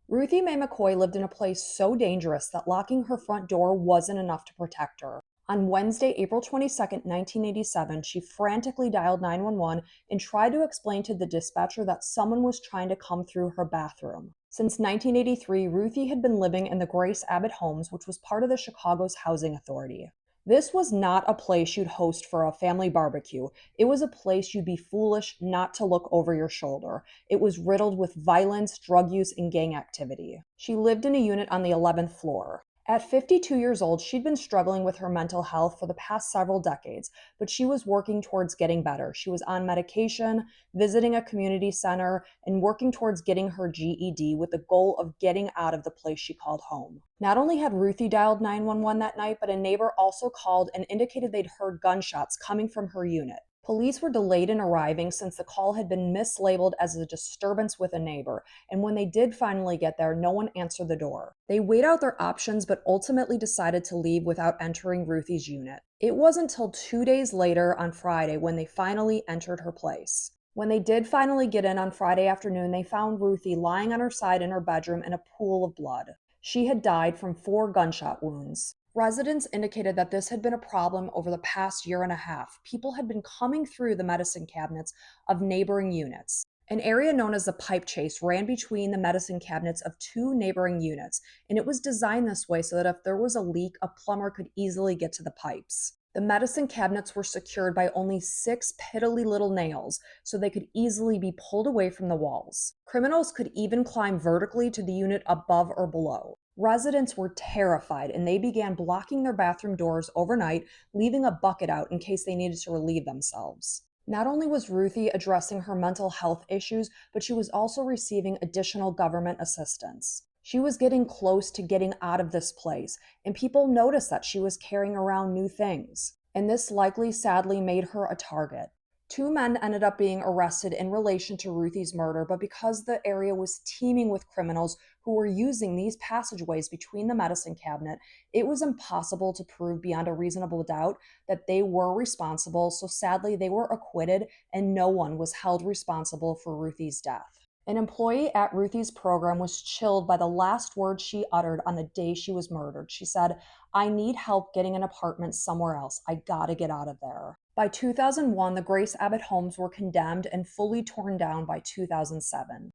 Ruthie Mae McCoy lived in a place so dangerous that locking her front door wasn't enough to protect her. On Wednesday, April 22nd, 1987, she frantically dialed 911 and tried to explain to the dispatcher that someone was trying to come through her bathroom. Since 1983, Ruthie had been living in the Grace Abbott Homes, which was part of the Chicago's Housing Authority. This was not a place you'd host for a family barbecue. It was a place you'd be foolish not to look over your shoulder. It was riddled with violence, drug use, and gang activity. She lived in a unit on the 11th floor. At 52 years old, she'd been struggling with her mental health for the past several decades, but she was working towards getting better. She was on medication, visiting a community center, and working towards getting her GED with the goal of getting out of the place she called home. Not only had Ruthie dialed 911 that night, but a neighbor also called and indicated they'd heard gunshots coming from her unit. Police were delayed in arriving since the call had been mislabeled as a disturbance with a neighbor, and when they did finally get there, no one answered the door. They weighed out their options but ultimately decided to leave without entering Ruthie's unit. It wasn't until 2 days later on Friday when they finally entered her place. When they did finally get in on Friday afternoon, they found Ruthie lying on her side in her bedroom in a pool of blood. She had died from 4 gunshot wounds. Residents indicated that this had been a problem over the past year and a half. People had been coming through the medicine cabinets of neighboring units. An area known as the pipe chase ran between the medicine cabinets of 2 neighboring units, and it was designed this way so that if there was a leak, a plumber could easily get to the pipes. The medicine cabinets were secured by only 6 piddly little nails, so they could easily be pulled away from the walls. Criminals could even climb vertically to the unit above or below. Residents were terrified and they began blocking their bathroom doors overnight, leaving a bucket out in case they needed to relieve themselves. Not only was Ruthie addressing her mental health issues, but she was also receiving additional government assistance. She was getting close to getting out of this place, and people noticed that she was carrying around new things. And this likely, sadly, made her a target. 2 men ended up being arrested in relation to Ruthie's murder, but because the area was teeming with criminals who were using these passageways between the medicine cabinet, it was impossible to prove beyond a reasonable doubt that they were responsible, so sadly, they were acquitted and no one was held responsible for Ruthie's death. An employee at Ruthie's program was chilled by the last words she uttered on the day she was murdered. She said, "I need help getting an apartment somewhere else. I gotta get out of there." By 2001, the Grace Abbott homes were condemned and fully torn down by 2007.